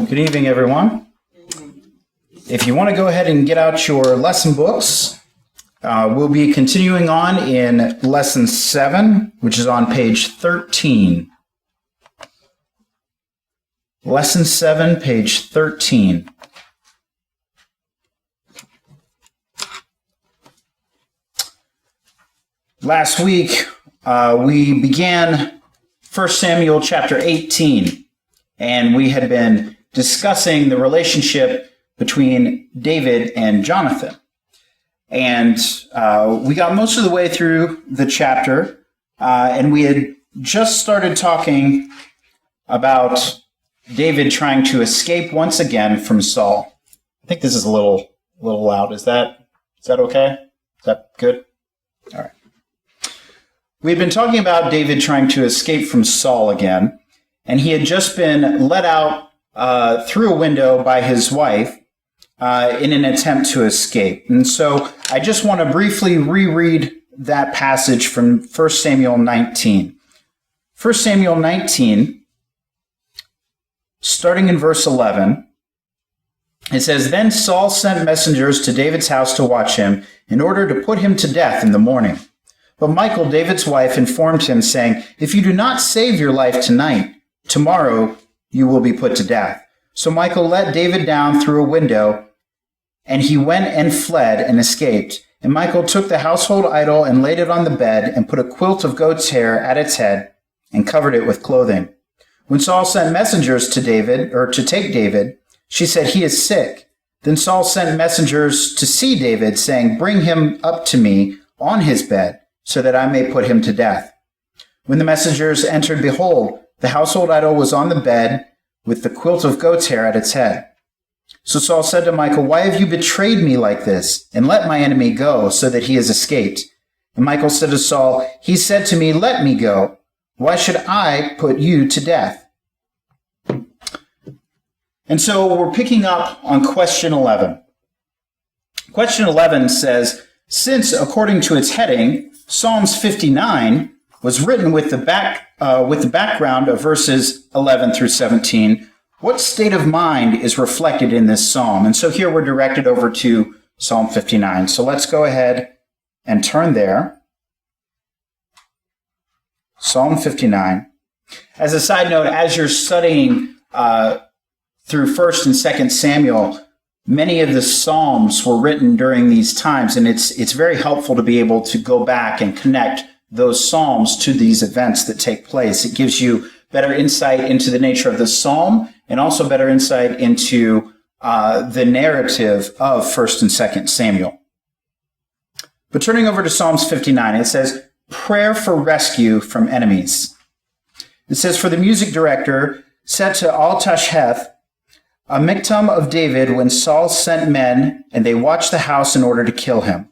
Good evening, everyone. If you want to go ahead and get out your lesson books, we'll be continuing on in Lesson 7, which is on page 13. Lesson 7, page 13. Last week, we began 1 Samuel chapter 18, and we had been discussing the relationship between David and Jonathan. And we got most of the way through the chapter, and we had just started talking about David trying to escape once again from Saul. I think this is a little loud. Is that okay? Is that good? All right. We've been talking about David trying to escape from Saul again, and he had just been let out through a window by his wife in an attempt to escape. And so I just want to briefly reread that passage from 1 Samuel 19. 1 Samuel 19, starting in verse 11, it says, "Then Saul sent messengers to David's house to watch him in order to put him to death in the morning. But Michal, David's wife, informed him, saying, 'If you do not save your life tonight, tomorrow you will be put to death.' So Michal let David down through a window, and he went and fled and escaped. And Michal took the household idol and laid it on the bed and put a quilt of goat's hair at its head and covered it with clothing. When Saul sent messengers to David, or to take David, she said, 'He is sick.' Then Saul sent messengers to see David, saying, 'Bring him up to me on his bed, so that I may put him to death.' When the messengers entered, behold, the household idol was on the bed with the quilt of goat's hair at its head. So Saul said to Michal, 'Why have you betrayed me like this, and let my enemy go, so that he has escaped?' And Michal said to Saul, 'He said to me, let me go. Why should I put you to death?'" And so we're picking up on question 11. Question 11 says, since, according to its heading, Psalms 59 was written with the background of verses 11 through 17, what state of mind is reflected in this psalm? And so here we're directed over to Psalm 59. So let's go ahead and turn there. Psalm 59. As a side note, as you're studying through 1st and 2nd Samuel, many of the Psalms were written during these times, and it's very helpful to be able to go back and connect those Psalms to these events that take place. It gives you better insight into the nature of the Psalm and also better insight into the narrative of 1st and 2nd Samuel. But turning over to Psalms 59, it says, prayer for rescue from enemies. It says, for the music director set to Altasheth, a miktam of David, when Saul sent men, and they watched the house in order to kill him.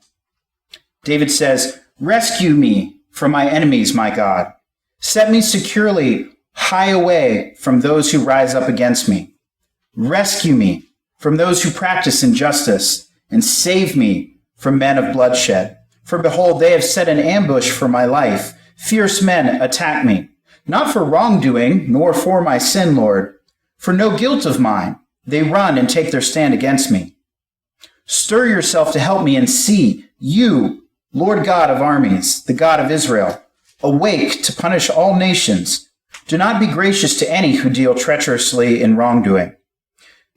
David says, rescue me from my enemies, my God. Set me securely high away from those who rise up against me. Rescue me from those who practice injustice, and save me from men of bloodshed. For behold, they have set an ambush for my life. Fierce men attack me, not for wrongdoing, nor for my sin, Lord. For no guilt of mine, they run and take their stand against me. Stir yourself to help me and see, you, Lord God of armies, the God of Israel, awake to punish all nations. Do not be gracious to any who deal treacherously in wrongdoing.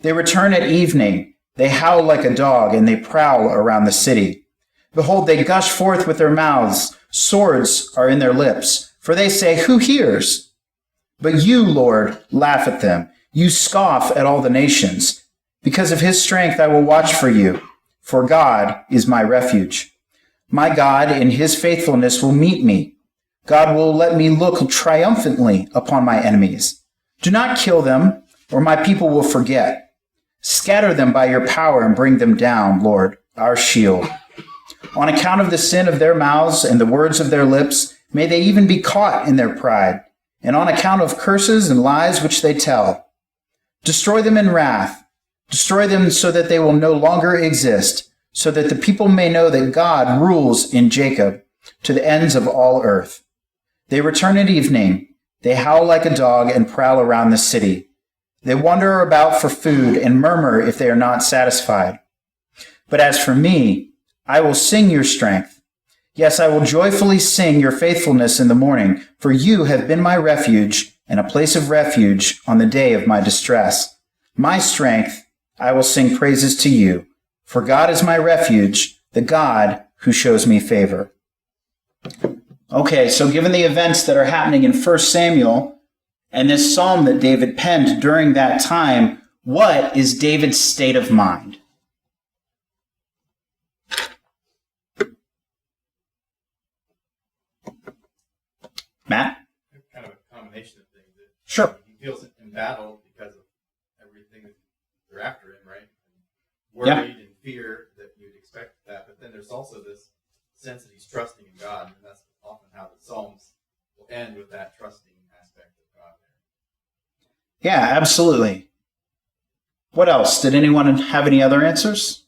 They return at evening. They howl like a dog, and they prowl around the city. Behold, they gush forth with their mouths. Swords are in their lips. For they say, who hears? But you, Lord, laugh at them. You scoff at all the nations. Because of his strength I will watch for you, for God is my refuge. My God in his faithfulness will meet me. God will let me look triumphantly upon my enemies. Do not kill them, or my people will forget. Scatter them by your power and bring them down, Lord, our shield. On account of the sin of their mouths and the words of their lips, may they even be caught in their pride, and on account of curses and lies which they tell. Destroy them in wrath. Destroy them so that they will no longer exist, so that the people may know that God rules in Jacob to the ends of all earth. They return at evening. They howl like a dog and prowl around the city. They wander about for food and murmur if they are not satisfied. But as for me, I will sing your strength. Yes, I will joyfully sing your faithfulness in the morning, for you have been my refuge and a place of refuge on the day of my distress. My strength, I will sing praises to you, for God is my refuge, the God who shows me favor. Okay, so given the events that are happening in 1 Samuel and this psalm that David penned during that time, what is David's state of mind? Matt? Kind of a combination of things. Sure. He feels in battle because of everything that they're after him, right? Worried and fear that you'd expect that, but then there's also this sense that he's trusting in God, and that's often how the Psalms will end, with that trusting aspect of God there. Yeah, absolutely. What else? Did anyone have any other answers?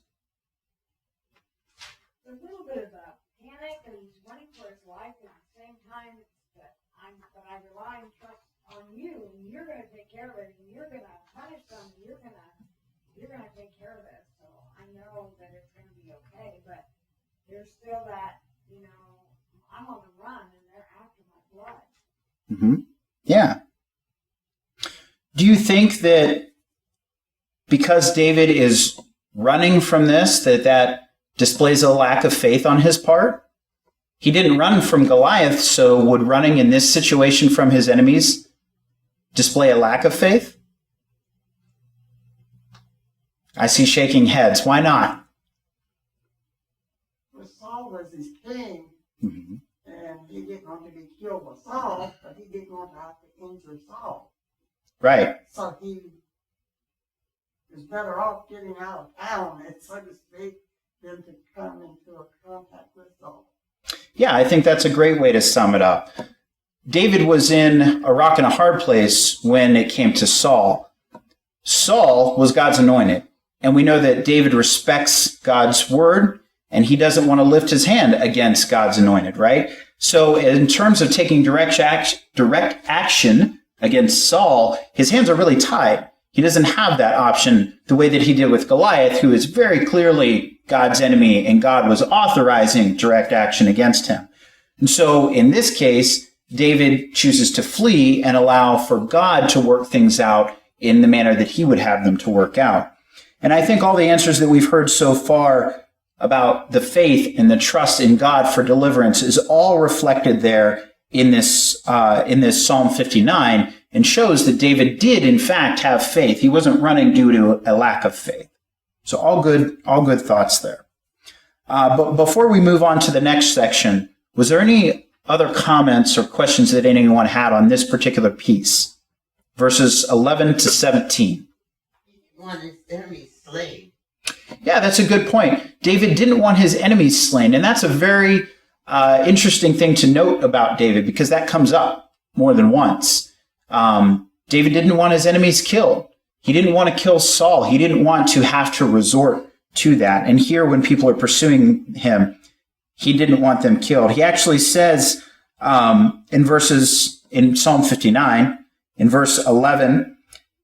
A little bit of a panic, and he's running for his life at the same time that I rely and trust on you, and you're going to take care of it, and you're going to punish them, and you're going to take care of this. So I know that it's going to be okay, but there's still that, I'm on the run, and they're after my blood. Mm-hmm. Yeah. Do you think that because David is running from this, that displays a lack of faith on his part? He didn't run from Goliath, so would running in this situation from his enemies display a lack of faith? I see shaking heads. Why not? Well, Saul was his king, Mm-hmm. and he didn't want to be killed with Saul, but he didn't want to have to injure Saul. Right. So he was better off getting out of town, and so to speak, than to come into a contact with Saul. Yeah, I think that's a great way to sum it up. David was in a rock and a hard place when it came to Saul. Saul was God's anointed, and we know that David respects God's word, and he doesn't want to lift his hand against God's anointed, right? So in terms of taking direct action against Saul, his hands are really tied. He doesn't have that option the way that he did with Goliath, who is very clearly God's enemy, and God was authorizing direct action against him. And so in this case, David chooses to flee and allow for God to work things out in the manner that he would have them to work out. And I think all the answers that we've heard so far about the faith and the trust in God for deliverance is all reflected there in this Psalm 59, and shows that David did in fact have faith. He wasn't running due to a lack of faith. So all good thoughts there. But before we move on to the next section, was there any other comments or questions that anyone had on this particular piece? Verses 11 to 17. He wanted his enemies slain. Yeah, that's a good point. David didn't want his enemies slain, and that's a very interesting thing to note about David, because that comes up more than once. David didn't want his enemies killed. He didn't want to kill Saul. He didn't want to have to resort to that. And here, when people are pursuing him, he didn't want them killed. He actually says in Psalm 59, in verse 11,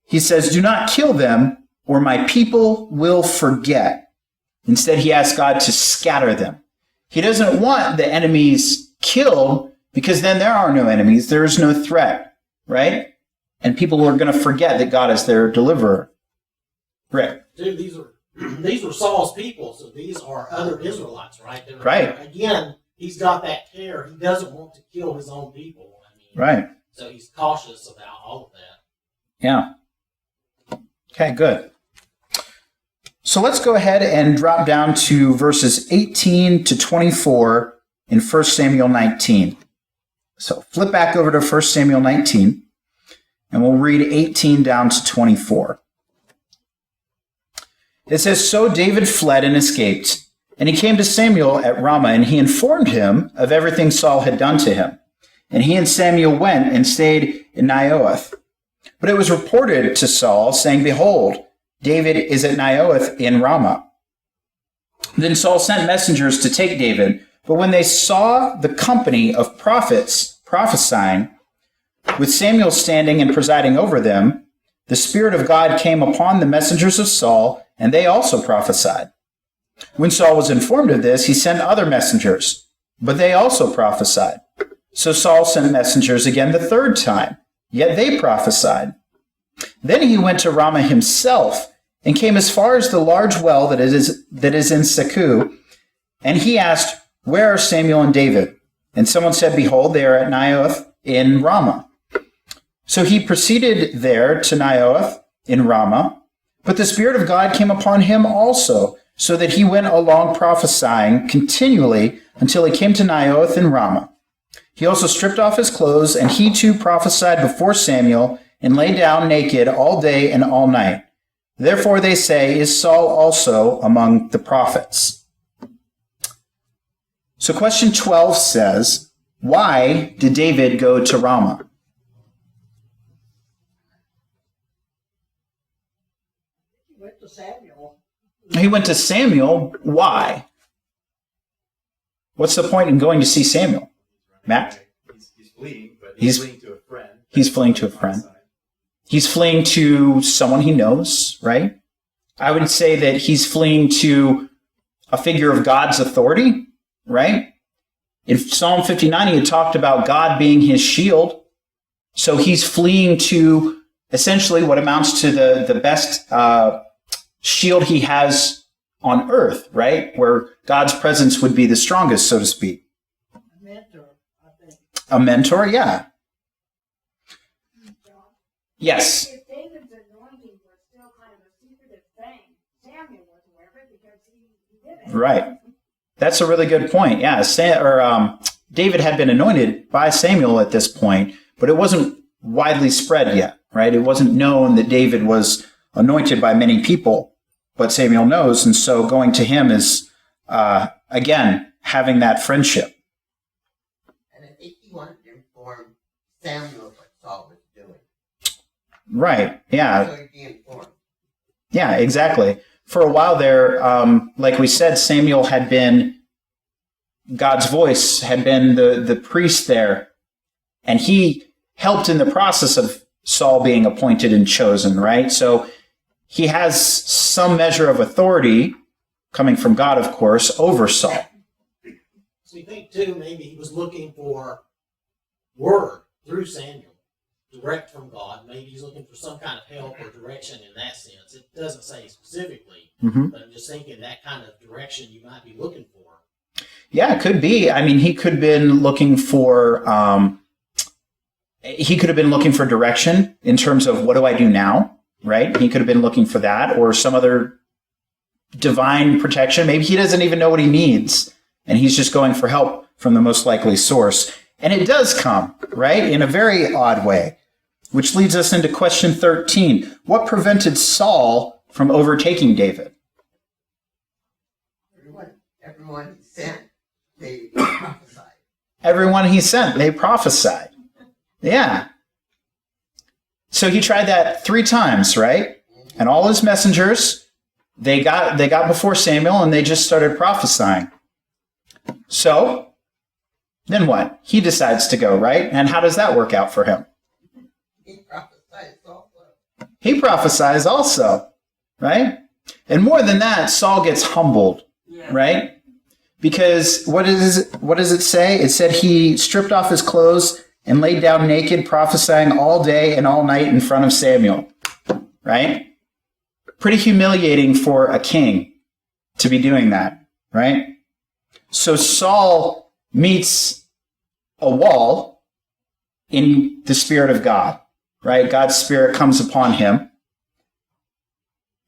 he says, "Do not kill them, or my people will forget." Instead, he asks God to scatter them. He doesn't want the enemies killed, because then there are no enemies. There is no threat, right? And people are going to forget that God is their deliverer. Rick. Dude, these were Saul's people, so these are other Israelites, right? Right. Again, he's got that care. He doesn't want to kill his own people. Right. So he's cautious about all of that. Yeah. Okay, good. So let's go ahead and drop down to verses 18 to 24 in 1 Samuel 19. So flip back over to 1 Samuel 19, and we'll read 18 down to 24. It says, "So David fled and escaped, and he came to Samuel at Ramah, and he informed him of everything Saul had done to him. And he and Samuel went and stayed in Naioth. But it was reported to Saul, saying, 'Behold, David is at Naioth in Ramah.' Then Saul sent messengers to take David, but when they saw the company of prophets prophesying, with Samuel standing and presiding over them, the Spirit of God came upon the messengers of Saul, and they also prophesied. When Saul was informed of this, he sent other messengers, but they also prophesied. So Saul sent messengers again the third time, yet they prophesied. Then he went to Ramah himself, and came as far as the large well that is in Seku, and he asked, "Where are Samuel and David?" And someone said, "Behold, they are at Naioth in Ramah." So he proceeded there to Naioth in Ramah, but the Spirit of God came upon him also, so that he went along prophesying continually until he came to Naioth in Ramah. He also stripped off his clothes, and he too prophesied before Samuel, and lay down naked all day and all night. Therefore they say, is Saul also among the prophets? So question 12 says, why did David go to Ramah? He went to Samuel. He went to Samuel. Why? What's the point in going to see Samuel? Matt? He's fleeing, but He's- he's fleeing to a friend. he's fleeing to a friend. He's fleeing to someone he knows, right? I would say that he's fleeing to a figure of God's authority, right? In Psalm 59, he had talked about God being his shield. So he's fleeing to essentially what amounts to the best shield he has on earth, right? Where God's presence would be the strongest, so to speak. A mentor, I think. A mentor, yeah. John, Yes. if David's anointing was still kind of a secretive thing, Samuel was aware of it because he did it. Right. That's a really good point. Yeah, David had been anointed by Samuel at this point, but it wasn't widely spread yet, right? It wasn't known that David was anointed by many people, but Samuel knows, and so going to him is, again, having that friendship. And I think he wanted to inform Samuel what Saul was doing. Right. Yeah. So he'd be informed. Yeah, exactly. For a while there, like we said, Samuel had been God's voice, had been the priest there, and he helped in the process of Saul being appointed and chosen, right? So he has some measure of authority, coming from God, of course, over Saul. So you think, too, maybe he was looking for word through Samuel, direct from God. Maybe he's looking for some kind of help or direction in that sense. It doesn't say specifically, Mhm. but I'm just thinking that kind of direction you might be looking for. Yeah, it could be. I mean, he could have been looking for direction in terms of what do I do now, right? He could have been looking for that or some other divine protection. Maybe he doesn't even know what he needs, and he's just going for help from the most likely source. And it does come, right, in a very odd way, which leads us into question 13. What prevented Saul from overtaking David? Everyone he sent, they prophesied. Everyone he sent, they prophesied. Yeah. So he tried that 3 times, right? And all his messengers, they got before Samuel and they just started prophesying. So, then what? He decides to go, right? And how does that work out for him? He prophesied also. He prophesies also, right? And more than that, Saul gets humbled, Yeah. right? Because what does it say? It said he stripped off his clothes and laid down naked, prophesying all day and all night in front of Samuel, right? Pretty humiliating for a king to be doing that, right? So Saul meets a wall in the Spirit of God, right? God's Spirit comes upon him,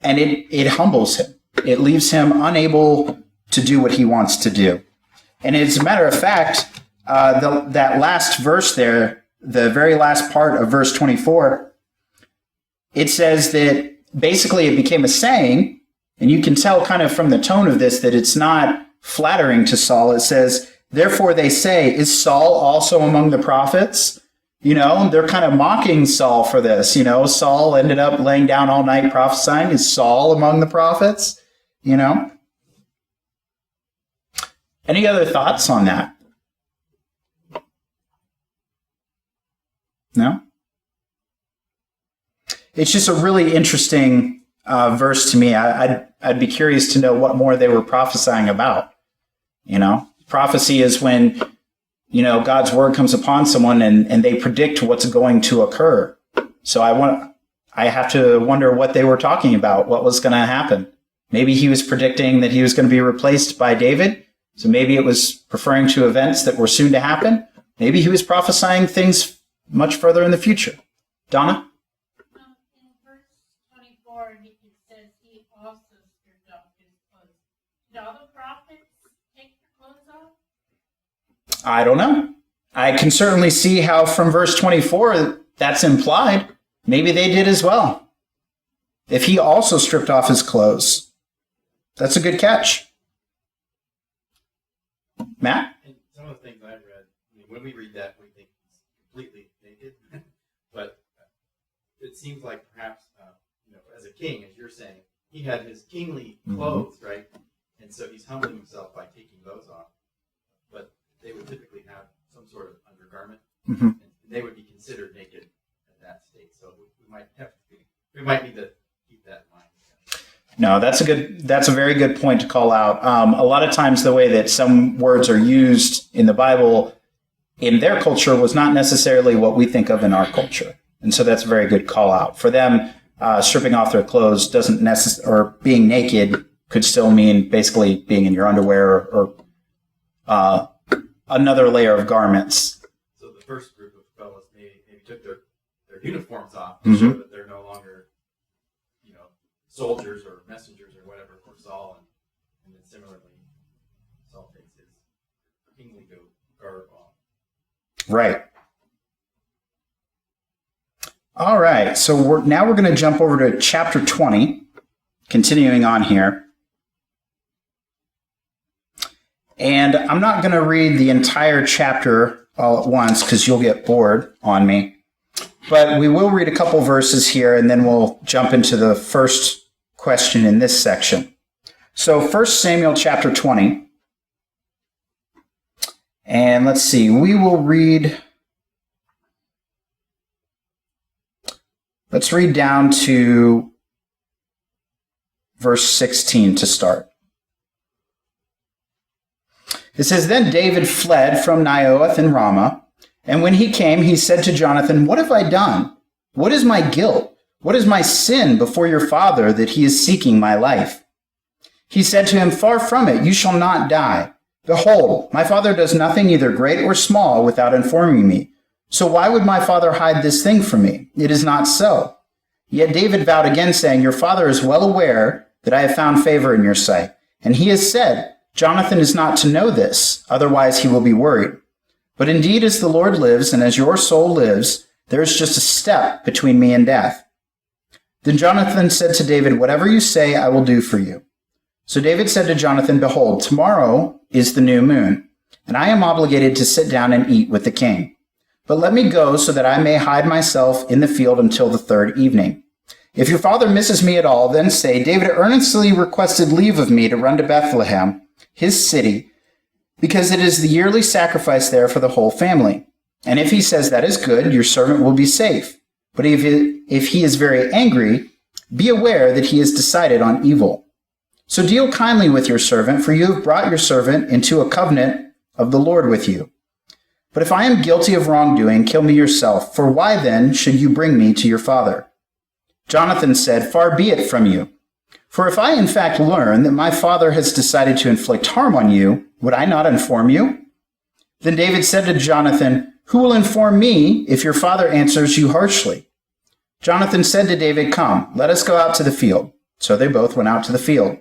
and it humbles him. It leaves him unable to do what he wants to do. And as a matter of fact, that last verse there, the very last part of verse 24, it says that basically it became a saying, and you can tell kind of from the tone of this that it's not flattering to Saul. It says, therefore they say, is Saul also among the prophets? You know, they're kind of mocking Saul for this. You know, Saul ended up laying down all night prophesying. Is Saul among the prophets? You know? Any other thoughts on that? No? it's just a really interesting verse to me. I'd be curious to know what more they were prophesying about. You know, prophecy is when, you know, God's word comes upon someone and they predict what's going to occur. So I have to wonder what they were talking about, what was going to happen. Maybe he was predicting that he was going to be replaced by David. So maybe it was referring to events that were soon to happen. Maybe he was prophesying things much further in the future. Donna? In verse 24, it says he also stripped off his clothes. Did all the prophets take their clothes off? I don't know. I can certainly see how from verse 24 that's implied. Maybe they did as well. If he also stripped off his clothes, that's a good catch. Matt? And some of the things I've read, I mean, when we read that, we think he's completely naked. But it seems like perhaps, you know, as a king, as you're saying, he had his kingly clothes, right? And so he's humbling himself by taking those off. But they would typically have some sort of undergarment, and they would be considered naked at that state. So we might need to keep that in mind. No, that's a very good point to call out. A lot of times the way that some words are used in the Bible in their culture was not necessarily what we think of in our culture. And so that's a very good call out. For them, stripping off their clothes doesn't necessarily, or being naked could still mean basically being in your underwear or another layer of garments. So the first group of fellows maybe took their uniforms off to show that they're no longer, you know, soldiers or messengers or whatever for Saul, and then similarly, Saul takes his kingly garb off. Right. All right. So we're going to jump over to chapter 20, continuing on here. And I'm not going to read the entire chapter all at once because you'll get bored on me. But we will read a couple verses here, and then we'll jump into the first question in this section. So 1 Samuel chapter 20. And let's see, we will read, let's read down to verse 16 to start. It says, Then David fled from Naioth in Ramah, and when he came, he said to Jonathan, What have I done? What is my guilt? What is my sin before your father that he is seeking my life? He said to him, Far from it, you shall not die. Behold, my father does nothing either great or small without informing me. So why would my father hide this thing from me? It is not so. Yet David vowed again, saying, Your father is well aware that I have found favor in your sight. And he has said, Jonathan is not to know this, otherwise he will be worried. But indeed, as the Lord lives, and as your soul lives, there is just a step between me and death. Then Jonathan said to David, Whatever you say, I will do for you. So David said to Jonathan, Behold, tomorrow is the new moon, and I am obligated to sit down and eat with the king. But let me go so that I may hide myself in the field until the third evening. If your father misses me at all, then say, David earnestly requested leave of me to run to Bethlehem, his city, because it is the yearly sacrifice there for the whole family. And if he says that is good, your servant will be safe. But if he is very angry, be aware that he has decided on evil. So deal kindly with your servant, for you have brought your servant into a covenant of the Lord with you. But if I am guilty of wrongdoing, kill me yourself, for why then should you bring me to your father? Jonathan said, Far be it from you. For if I in fact learn that my father has decided to inflict harm on you, would I not inform you? Then David said to Jonathan, Who will inform me if your father answers you harshly? Jonathan said to David, Come, let us go out to the field. So they both went out to the field.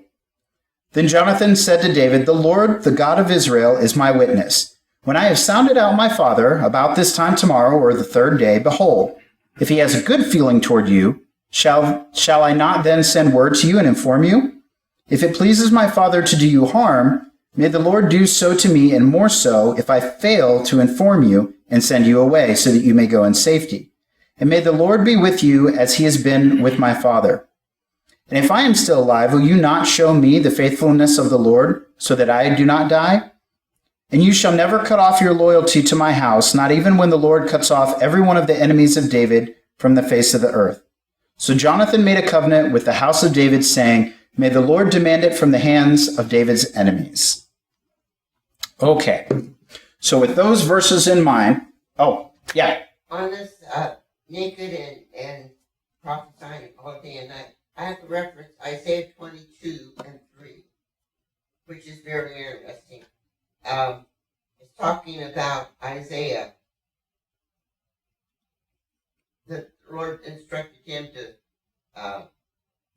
Then Jonathan said to David, The Lord, the God of Israel, is my witness. When I have sounded out my father about this time tomorrow or the third day, behold, if he has a good feeling toward you, shall I not then send word to you and inform you? If it pleases my father to do you harm, may the Lord do so to me, and more so, if I fail to inform you and send you away, so that you may go in safety. And may the Lord be with you as he has been with my father. And if I am still alive, will you not show me the faithfulness of the Lord, so that I do not die? And you shall never cut off your loyalty to my house, not even when the Lord cuts off every one of the enemies of David from the face of the earth. So Jonathan made a covenant with the house of David, saying, "May the Lord demand it from the hands of David's enemies." Okay. So with those verses in mind, oh, yeah. On this naked and prophesying all day and night, I have to reference Isaiah 22 and 3, which is very interesting. It's talking about Isaiah. The Lord instructed him to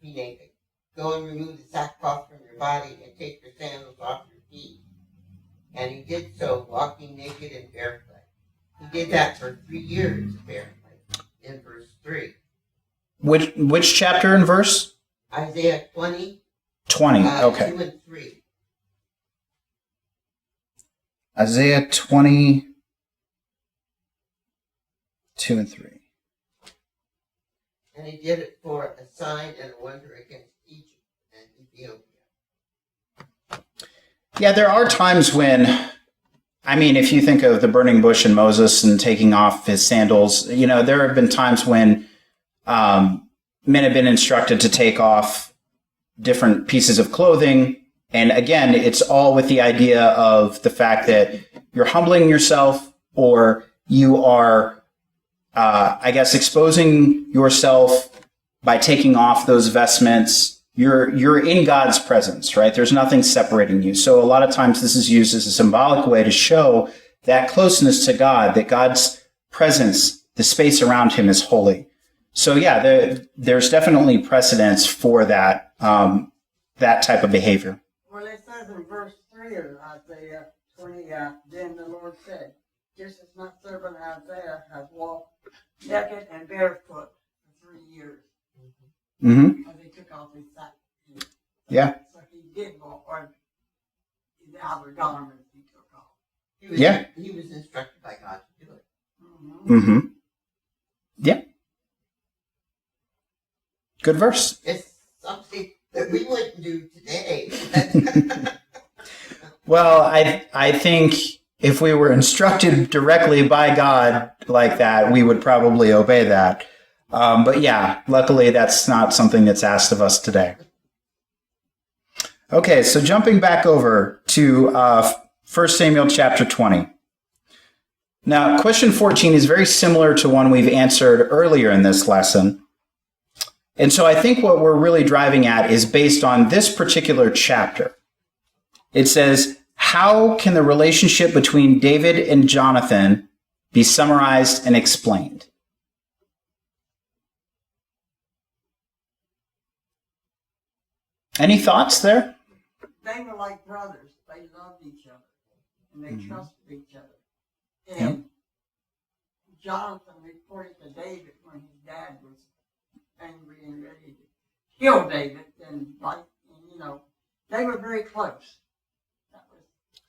be naked. Go and remove the sackcloth from your body and take your sandals off your feet. And he did so, walking naked and barefoot. He did that for 3 years, apparently, in verse 3. Which chapter and verse? Isaiah 20, 20. Okay. 2 and 3. Isaiah 20, 2 and 3. And he did it for a sign and a wonder against Egypt and Ethiopia. Yeah, there are times when, I mean, if you think of the burning bush and Moses and taking off his sandals, there have been times when men have been instructed to take off different pieces of clothing. And again, it's all with the idea of the fact that you're humbling yourself, or you are, exposing yourself by taking off those vestments. You're in God's presence, right? There's nothing separating you. So a lot of times this is used as a symbolic way to show that closeness to God, that God's presence, the space around him, is holy. So yeah, there's definitely precedence for that, that type of behavior. Well, it says in verse 3 of Isaiah 20, then the Lord said, just as my servant Isaiah has walked naked and barefoot for 3 years. Mm-hmm. Because he took off his sack. Yeah. So he did walk, or his outer garments he took off. He was instructed by God to do it. Mm-hmm. Mm-hmm. Yeah. Good verse. It's something that we wouldn't do today. Well, I think if we were instructed directly by God like that, we would probably obey that. But yeah, luckily that's not something that's asked of us today. Okay, so jumping back over to 1 Samuel chapter 20. Now, question 14 is very similar to one we've answered earlier in this lesson. And so I think what we're really driving at is based on this particular chapter. It says, how can the relationship between David and Jonathan be summarized and explained? Any thoughts there? They were like brothers. They loved each other. And they Mhm. trusted each other. And Jonathan reported to David when his dad was angry and ready to kill David. And they were very close.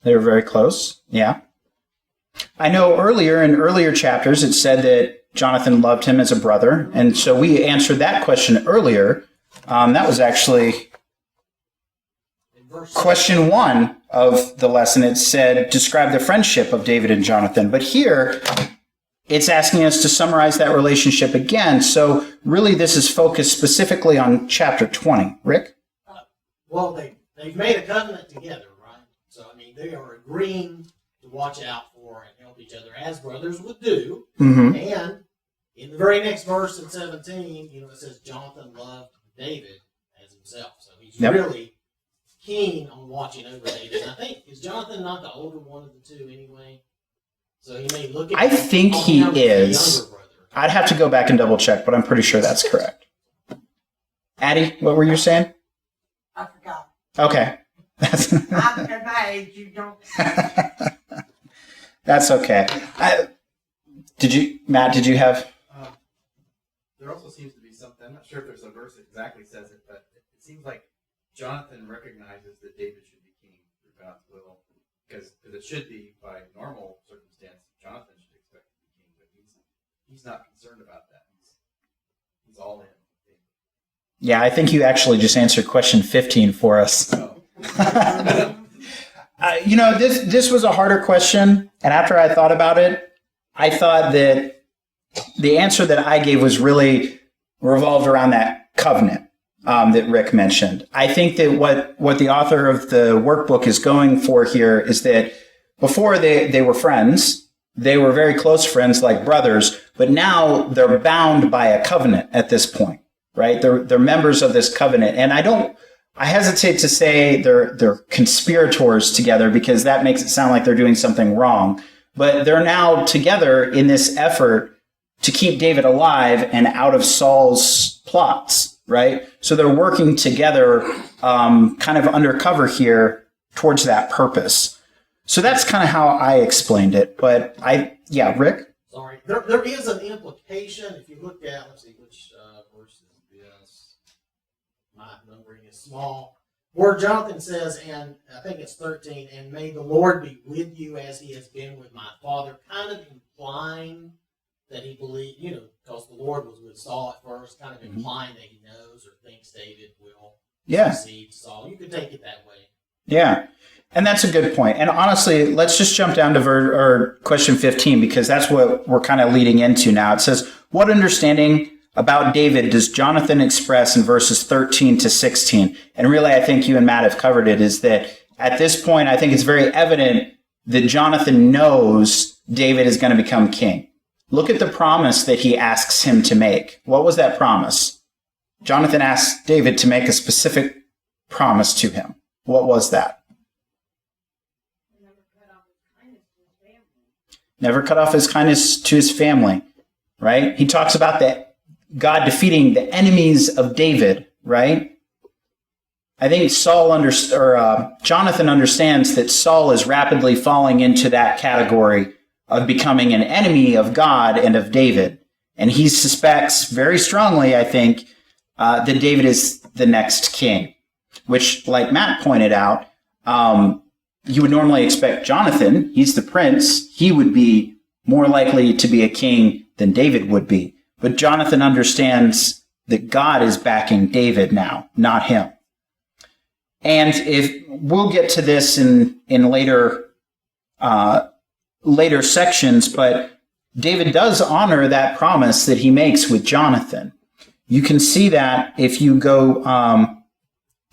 They were very close, yeah. I know in earlier chapters, it said that Jonathan loved him as a brother. And so we answered that question earlier. That was actually question 1 of the lesson. It said, describe the friendship of David and Jonathan. But here, it's asking us to summarize that relationship again. So really, this is focused specifically on chapter 20. Rick? Well, they've made a covenant together, right? So, they are agreeing to watch out for and help each other as brothers would do. Mm-hmm. And in the very next verse in 17, it says Jonathan loved David as himself. So he's really keen on watching over David. And I think, is Jonathan not the older one of the two anyway? So he may look at I think he him as the is. younger brother. I'd have to go back and double check, but I'm pretty sure that's correct. Addie, what were you saying? I forgot. Okay. After my age, you don't. That's okay. Matt, did you have? There also seems to be something, I'm not sure if there's a verse that exactly says it, but it seems like Jonathan recognizes that David should be king through God's will, because it should be, by normal circumstance, Jonathan should expect to be king, but he's not concerned about that. He's all in. Yeah, I think you actually just answered question 15 for us. So, This was a harder question, and after I thought about it, I thought that the answer that I gave was really revolved around that covenant that Rick mentioned. I think that what the author of the workbook is going for here is that before they were friends, they were very close friends like brothers, but now they're bound by a covenant at this point, right? They're members of this covenant. And I hesitate to say they're conspirators together because that makes it sound like they're doing something wrong. But they're now together in this effort to keep David alive and out of Saul's plots, right? So they're working together kind of undercover here towards that purpose. So that's kind of how I explained it. But Rick? Sorry. There is an implication if you look at, let's see, which verse is this? My numbering is small. Where Jonathan says, and I think it's 13, and may the Lord be with you as he has been with my father, kind of implying that he believed, because the Lord was with Saul at first, kind of implying that he knows or thinks David will succeed Saul. You could take it that way. Yeah. And that's a good point. And honestly, let's just jump down to question 15, because that's what we're kind of leading into now. It says, what understanding about David does Jonathan express in verses 13 to 16? And really, I think you and Matt have covered it, is that at this point, I think it's very evident that Jonathan knows David is going to become king. Look at the promise that he asks him to make. What was that promise? Jonathan asks David to make a specific promise to him. What was that? Never cut off his kindness to his family, right? He talks about that God defeating the enemies of David, right? I think Jonathan understands that Saul is rapidly falling into that category of becoming an enemy of God and of David. And he suspects very strongly, I think, that David is the next king, which, like Matt pointed out, you would normally expect Jonathan, he's the prince, he would be more likely to be a king than David would be. But Jonathan understands that God is backing David now, not him. And if we'll get to this in later sections, but David does honor that promise that he makes with Jonathan. You can see that if you go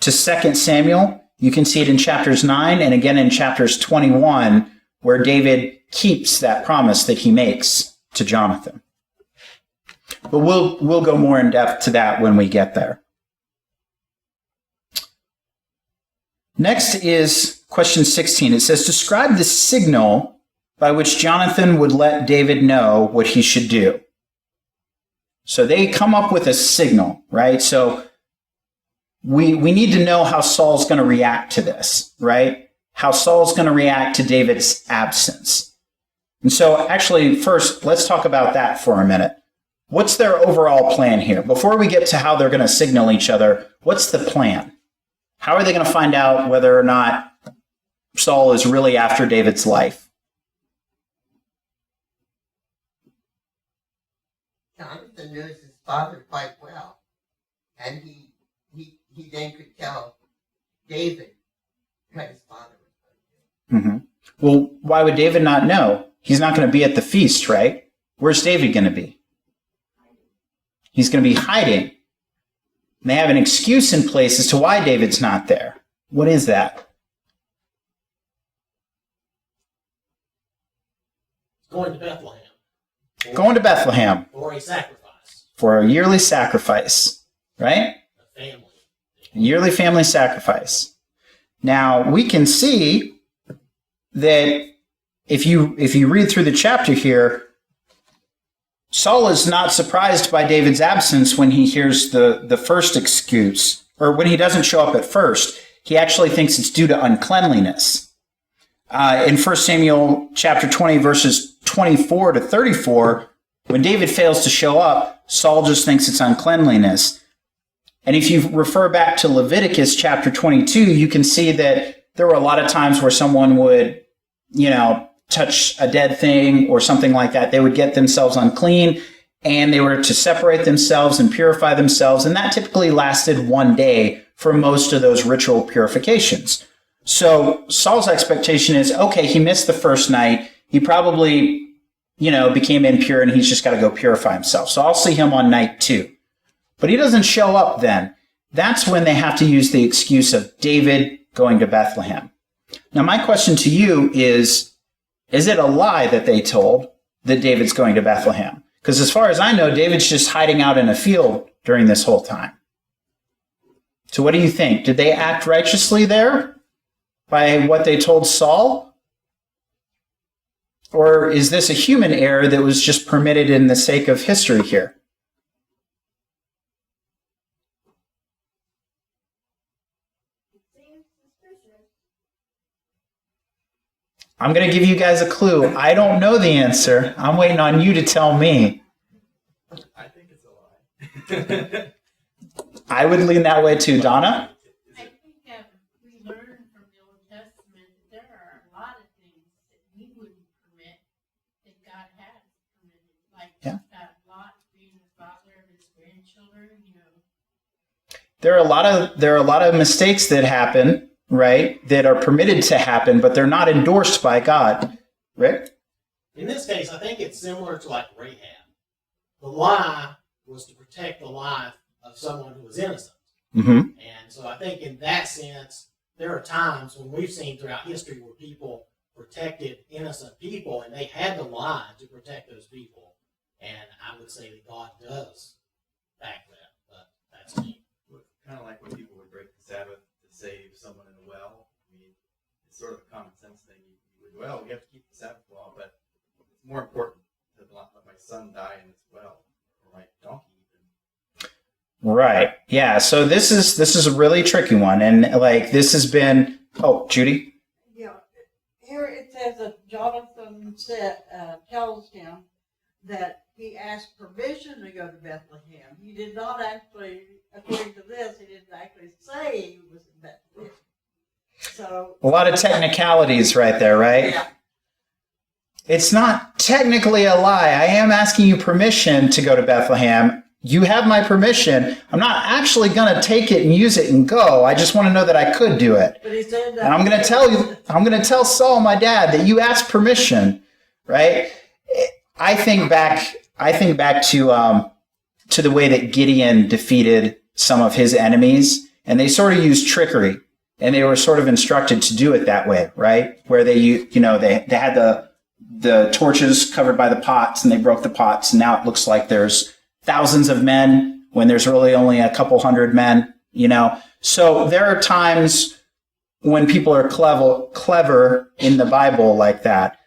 to 2 Samuel. You can see it in chapters 9 and again in chapters 21, where David keeps that promise that he makes to Jonathan. But we'll go more in depth to that when we get there. Next is question 16. It says, describe the signal by which Jonathan would let David know what he should do. So they come up with a signal, right? So we need to know how Saul's going to react to this, right? How Saul's going to react to David's absence. And so actually, first, let's talk about that for a minute. What's their overall plan here? Before we get to how they're going to signal each other, what's the plan? How are they going to find out whether or not Saul is really after David's life? Jonathan knows his father quite well, and he then could tell David what his father was going to do. Mm-hmm. Well, why would David not know? He's not going to be at the feast, right? Where's David going to be? He's going to be hiding. And they have an excuse in place as to why David's not there. What is that? Going to Bethlehem. Going to Bethlehem. For a sacrifice. For a yearly sacrifice, right? A family. A yearly family sacrifice. Now, we can see that if you read through the chapter here, Saul is not surprised by David's absence when he hears the first excuse, or when he doesn't show up at first. He actually thinks it's due to uncleanliness. In 1 Samuel chapter 20, verses 24 to 34, when David fails to show up, Saul just thinks it's uncleanliness. And if you refer back to Leviticus chapter 22, you can see that there were a lot of times where someone would, touch a dead thing or something like that. They would get themselves unclean, and they were to separate themselves and purify themselves. And that typically lasted one day for most of those ritual purifications. So Saul's expectation is, okay, he missed the first night. He probably, became impure, and he's just got to go purify himself. So I'll see him on night 2. But he doesn't show up then. That's when they have to use the excuse of David going to Bethlehem. Now, my question to you is it a lie that they told that David's going to Bethlehem? Because as far as I know, David's just hiding out in a field during this whole time. So what do you think? Did they act righteously there by what they told Saul? Or is this a human error that was just permitted in the sake of history here? It seems suspicious. I'm going to give you guys a clue. I don't know the answer. I'm waiting on you to tell me. I think it's a lie. I would lean that way too. Donna? I think we learn from the Old Testament that there are a lot of things that we wouldn't permit that God has permitted. Like Lot being the father of his grandchildren, There are a lot of mistakes that happen, right, that are permitted to happen, but they're not endorsed by God. Rick? In this case, I think it's similar to like Rahab. The lie was to protect the life of someone who was innocent. Mm-hmm. And so I think in that sense, there are times when we've seen throughout history where people protected innocent people and they had to lie to protect those people. And I would say that God does back that, but that's me. Kind of like when people would break the Sabbath to save someone in a well. I mean, it's sort of a common sense thing. We have to keep the Sabbath law, but it's more important to not let my son die in this well, or my donkey even. Right. Yeah. So this is a really tricky one. And like this has been, Judy? Yeah, here it says that Jonathan tells him that he asked permission to go to Bethlehem. He did not actually, according to this, he didn't actually say he was in Bethlehem. So A lot of technicalities right there, right? yeah, It's not technically a lie. I am asking you permission to go to Bethlehem. You have my permission. I'm not actually going to take it and use it and go. I just want to know that I could do it. but he said that. And I'm going to tell Saul, my dad, that you asked permission, right? I think back to the way that Gideon defeated some of his enemies, and they sort of used trickery, and they were sort of instructed to do it that way, right? Where they had the torches covered by the pots, and they broke the pots, and now it looks like there's thousands of men when there's really only a couple hundred men, So there are times when people are clever in the Bible like that.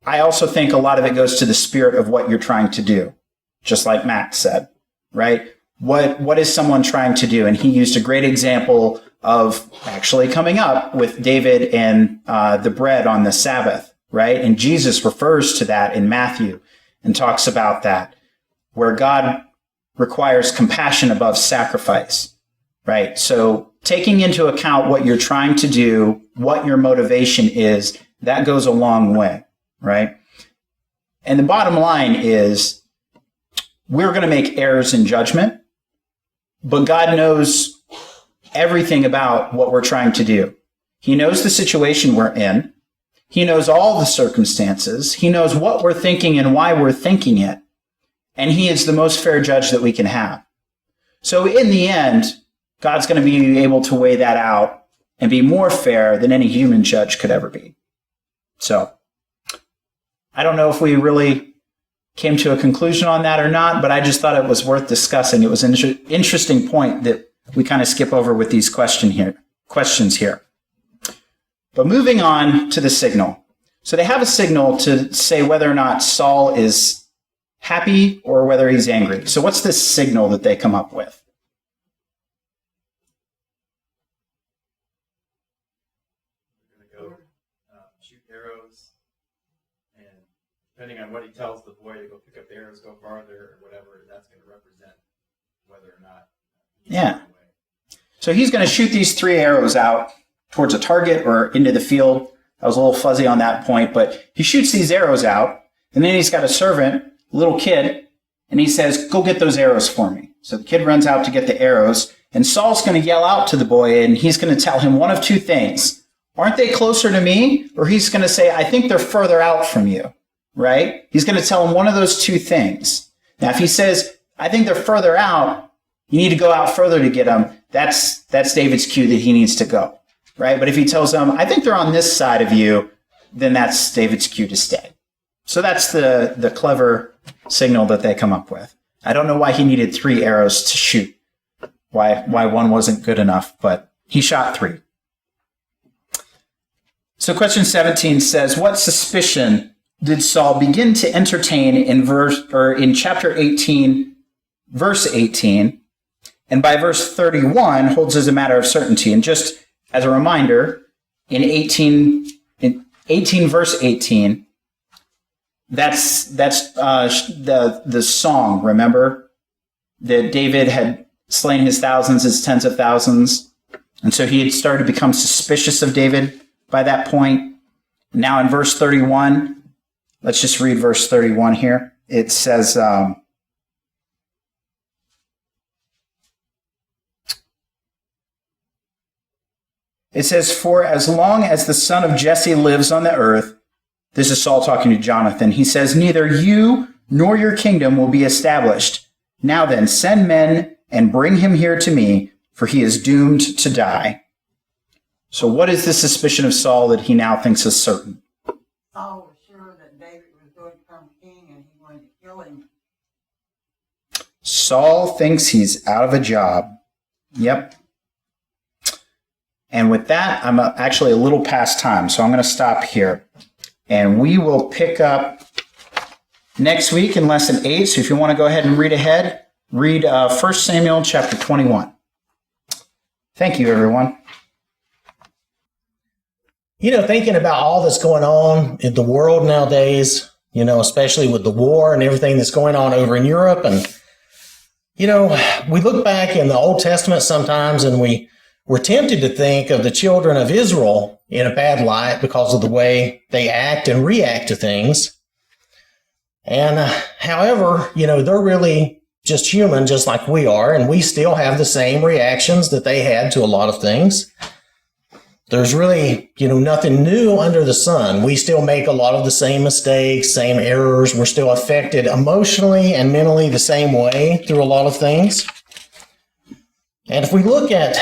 I also think a lot of it goes to the spirit of what you're trying to do, just like Matt said, right? What is someone trying to do? And he used a great example of actually coming up with David and the bread on the Sabbath, right? And Jesus refers to that in Matthew and talks about that, where God requires compassion above sacrifice, right? So taking into account what you're trying to do, what your motivation is, that goes a long way. Right? And the bottom line is we're going to make errors in judgment, but God knows everything about what we're trying to do. He knows the situation we're in. He knows all the circumstances. He knows what we're thinking and why we're thinking it. And he is the most fair judge that we can have. So in the end, God's going to be able to weigh that out and be more fair than any human judge could ever be. So I don't know if we really came to a conclusion on that or not, but I just thought it was worth discussing. It was an interesting point that we kind of skip over with these questions here. But moving on to the signal. So they have a signal to say whether or not Saul is happy or whether he's angry. So what's this signal that they come up with? We're going to go shoot arrows, and depending on what he tells the boy to go pick up the arrows, go farther, or whatever, that's going to represent whether or not he's Yeah. away. So he's going to shoot these 3 arrows out towards a target or into the field. I was a little fuzzy on that point, but he shoots these arrows out, and then he's got a servant, a little kid, and he says, go get those arrows for me. So the kid runs out to get the arrows, and Saul's going to yell out to the boy, and he's going to tell him one of 2 things. Aren't they closer to me? Or he's going to say, I think they're further out from you, right? He's going to tell him one of those 2 things. Now, if he says, I think they're further out. You need to go out further to get them. That's David's cue that he needs to go, right? But if he tells them, I think they're on this side of you, then that's David's cue to stay. So that's the clever signal that they come up with. I don't know why he needed 3 arrows to shoot, why one wasn't good enough, but he shot 3. So question 17 says, what suspicion did Saul begin to entertain in chapter 18, verse 18, and by verse 31 holds as a matter of certainty? And just as a reminder, in 18 verse 18, that's the song, remember? That David had slain his thousands, his tens of thousands. And so he had started to become suspicious of David by that point. Now in verse 31, let's just read verse 31 here. It says, for as long as the son of Jesse lives on the earth, this is Saul talking to Jonathan, he says, neither you nor your kingdom will be established. Now then, send men and bring him here to me, for he is doomed to die. So what is the suspicion of Saul that he now thinks is certain? Saul was sure that David was going to become king and he wanted to kill him. Saul thinks he's out of a job. Yep. And with that, I'm actually a little past time, so I'm going to stop here. And we will pick up next week in lesson 8. So if you want to go ahead and read ahead, read 1 Samuel chapter 21. Thank you, everyone. Thinking about all that's going on in the world nowadays, especially with the war and everything that's going on over in Europe. And, we look back in the Old Testament sometimes and we're tempted to think of the children of Israel in a bad light because of the way they act and react to things. And however, they're really just human, just like we are, and we still have the same reactions that they had to a lot of things. There's really, nothing new under the sun. We still make a lot of the same mistakes, same errors. We're still affected emotionally and mentally the same way through a lot of things. And if we look at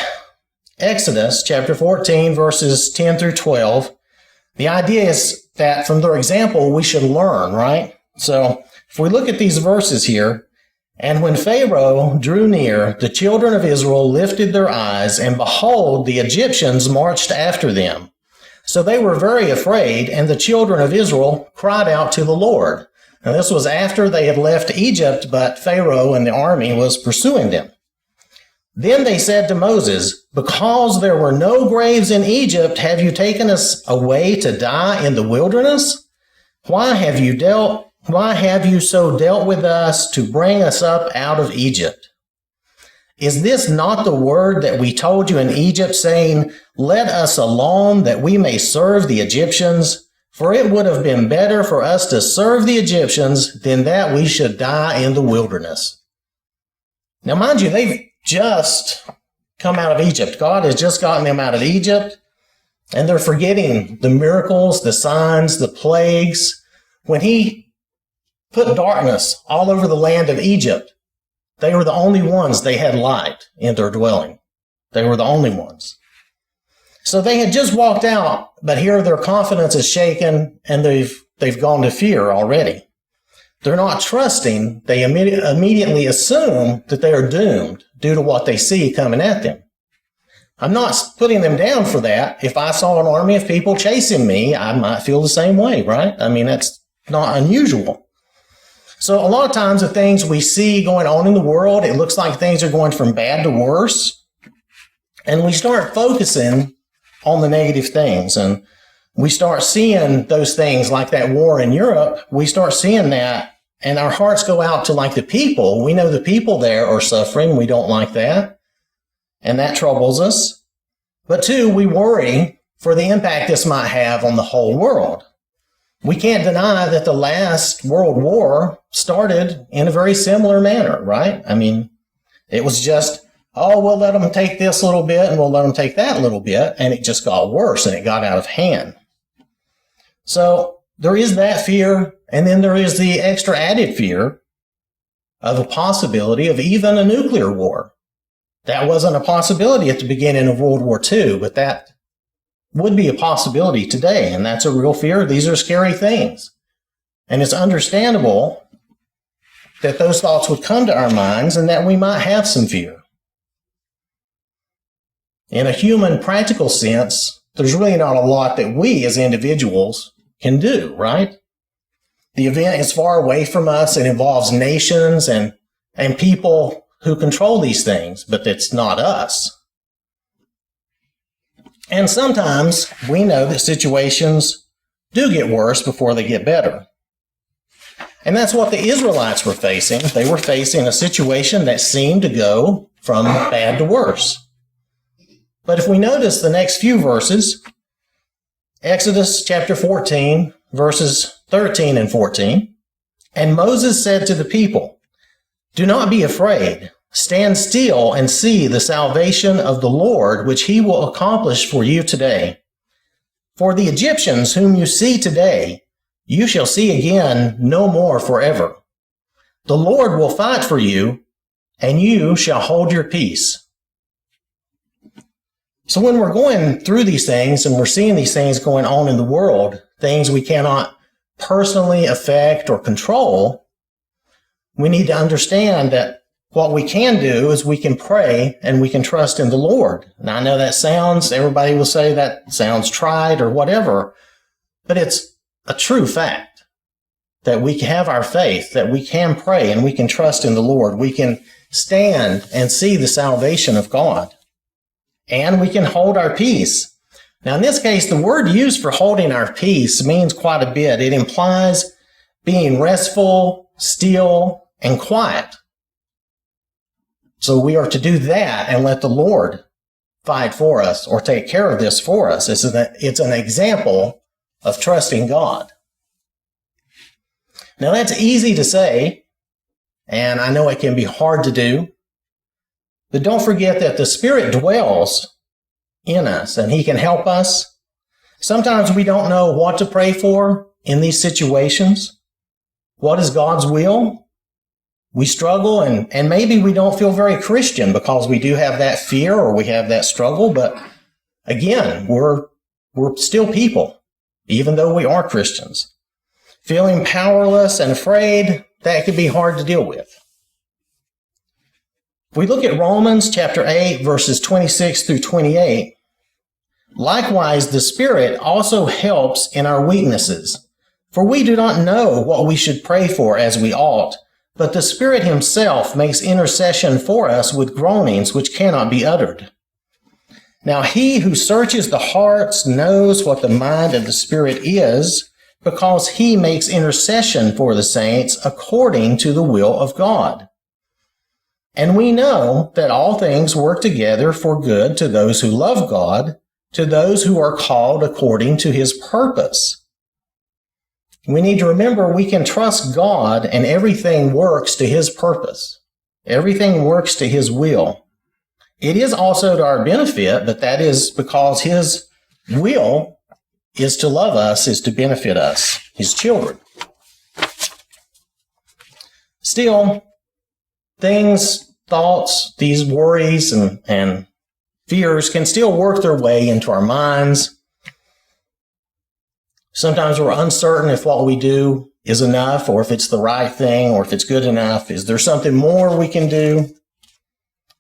Exodus chapter 14, verses 10 through 12, the idea is that from their example, we should learn, right? So if we look at these verses here, and when Pharaoh drew near, the children of Israel lifted their eyes, and behold, the Egyptians marched after them. So they were very afraid, and the children of Israel cried out to the Lord. And this was after they had left Egypt, but Pharaoh and the army was pursuing them. Then they said to Moses, because there were no graves in Egypt, have you taken us away to die in the wilderness? Why have you so dealt with us to bring us up out of Egypt? Is this not the word that we told you in Egypt, saying, let us alone that we may serve the Egyptians? For it would have been better for us to serve the Egyptians than that we should die in the wilderness. Now, mind you, they've just come out of Egypt. God has just gotten them out of Egypt, and they're forgetting the miracles, the signs, the plagues. When he put darkness all over the land of Egypt, they were the only ones they had light in their dwelling. They were the only ones. So they had just walked out, but here their confidence is shaken and they've gone to fear already. They're not trusting. They immediately assume that they are doomed due to what they see coming at them. I'm not putting them down for that. If I saw an army of people chasing me, I might feel the same way, right? I mean, that's not unusual. So a lot of times the things we see going on in the world, it looks like things are going from bad to worse. And we start focusing on the negative things. And we start seeing those things like that war in Europe. We start seeing that. And our hearts go out to like the people. We know the people there are suffering. We don't like that. And that troubles us. But two, we worry for the impact this might have on the whole world. We can't deny that the last World War started in a very similar manner, right? I mean, it was just, oh, we'll let them take this little bit and we'll let them take that little bit. And it just got worse and it got out of hand. So there is that fear. And then there is the extra added fear of a possibility of even a nuclear war. That wasn't a possibility at the beginning of World War II, but that would be a possibility today, and that's a real fear. These are scary things. And it's understandable that those thoughts would come to our minds and that we might have some fear. In a human, practical sense, there's really not a lot that we as individuals can do, right? The event is far away from us. It involves nations and people who control these things, but it's not us. And sometimes we know that situations do get worse before they get better. And that's what the Israelites were facing. They were facing a situation that seemed to go from bad to worse. But if we notice the next few verses, Exodus chapter 14, verses 13 and 14, and Moses said to the people, "Do not be afraid. Stand still and see the salvation of the Lord, which he will accomplish for you today. For the Egyptians whom you see today, you shall see again no more forever. The Lord will fight for you, and you shall hold your peace." So when we're going through these things and we're seeing these things going on in the world, things we cannot personally affect or control, we need to understand that what we can do is we can pray and we can trust in the Lord. Now, I know everybody will say that sounds trite or whatever, but it's a true fact that we have our faith, that we can pray and we can trust in the Lord. We can stand and see the salvation of God, and we can hold our peace. Now, in this case, the word used for holding our peace means quite a bit. It implies being restful, still, and quiet. So we are to do that and let the Lord fight for us or take care of this for us. It's an example of trusting God. Now, that's easy to say, and I know it can be hard to do, but don't forget that the Spirit dwells in us and he can help us. Sometimes we don't know what to pray for in these situations. What is God's will? We struggle and maybe we don't feel very Christian because we do have that fear or we have that struggle. But again, we're still people, even though we are Christians. Feeling powerless and afraid, that could be hard to deal with. If we look at Romans chapter 8, verses 26 through 28, likewise, the Spirit also helps in our weaknesses. For we do not know what we should pray for as we ought, but the Spirit himself makes intercession for us with groanings which cannot be uttered. Now he who searches the hearts knows what the mind of the Spirit is, because he makes intercession for the saints according to the will of God. And we know that all things work together for good to those who love God, to those who are called according to his purpose. We need to remember we can trust God and everything works to his purpose. Everything works to his will. It is also to our benefit, but that is because his will is to love us, is to benefit us, his children. Still, thoughts, these worries and fears can still work their way into our minds. Sometimes we're uncertain if what we do is enough or if it's the right thing or if it's good enough. Is there something more we can do?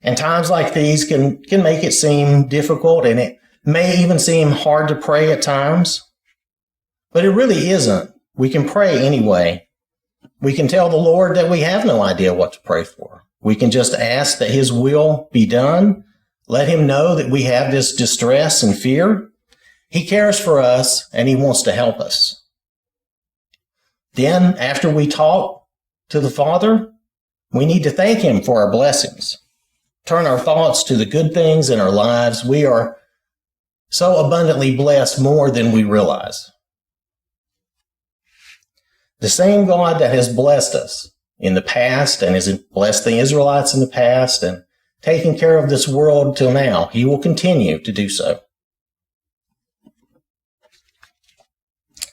And times like these can make it seem difficult, and it may even seem hard to pray at times. But it really isn't. We can pray anyway. We can tell the Lord that we have no idea what to pray for. We can just ask that his will be done. Let him know that we have this distress and fear. He cares for us and he wants to help us. Then, after we talk to the Father, we need to thank him for our blessings. Turn our thoughts to the good things in our lives. We are so abundantly blessed more than we realize. The same God that has blessed us in the past and has blessed the Israelites in the past and taken care of this world till now, he will continue to do so.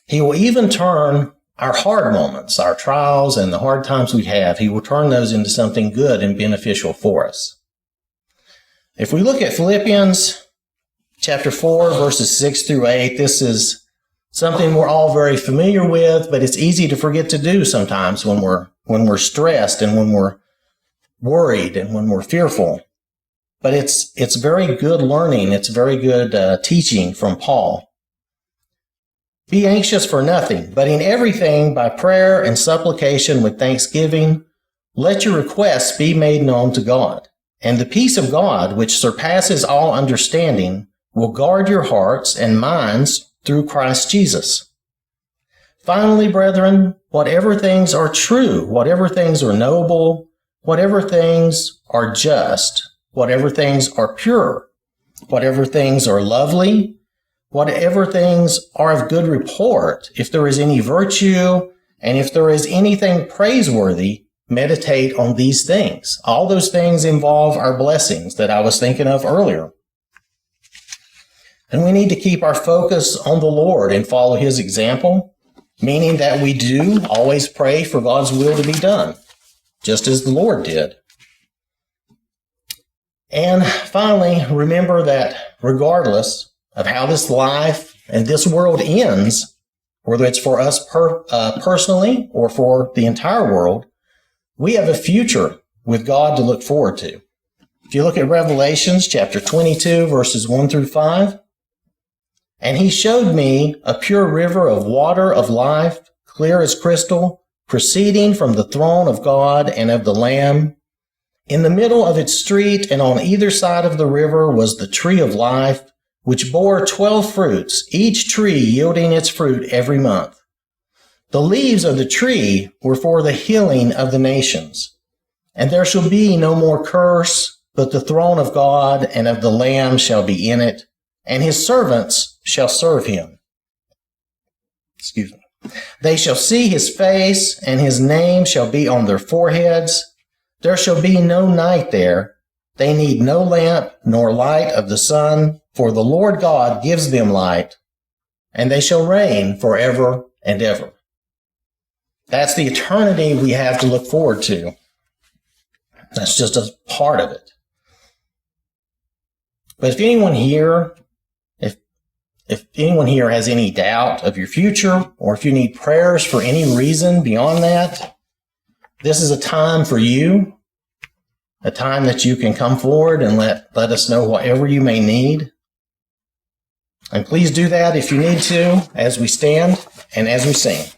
He will even turn our hard moments, our trials, and the hard times we have, he will turn those into something good and beneficial for us. If we look at Philippians chapter 4, verses 6 through 8, this is something we're all very familiar with, but it's easy to forget to do sometimes when we're stressed and when we're worried and when we're fearful. But it's very good learning. It's very good teaching from Paul. Be anxious for nothing, but in everything by prayer and supplication with thanksgiving, let your requests be made known to God. And the peace of God, which surpasses all understanding, will guard your hearts and minds through Christ Jesus. Finally, brethren, whatever things are true, whatever things are noble, whatever things are just, whatever things are pure, whatever things are lovely, whatever things are of good report, if there is any virtue, and if there is anything praiseworthy, meditate on these things. All those things involve our blessings that I was thinking of earlier. And we need to keep our focus on the Lord and follow his example, meaning that we do always pray for God's will to be done, just as the Lord did. And finally, remember that regardless of how this life and this world ends, whether it's for us personally or for the entire world, we have a future with God to look forward to. If you look at Revelations chapter 22, verses 1 through 5, and he showed me a pure river of water of life, clear as crystal, proceeding from the throne of God and of the Lamb. In the middle of its street and on either side of the river was the tree of life, which bore 12 fruits, each tree yielding its fruit every month. The leaves of the tree were for the healing of the nations. And there shall be no more curse, but the throne of God and of the Lamb shall be in it, and his servants shall serve him. They shall see his face, and his name shall be on their foreheads. There shall be no night there. They need no lamp nor light of the sun, for the Lord God gives them light, and they shall reign forever and ever. That's the eternity we have to look forward to. That's just a part of it. But if anyone here has any doubt of your future, or if you need prayers for any reason beyond that, this is a time for you, a time that you can come forward and let us know whatever you may need. And please do that if you need to, as we stand and as we sing.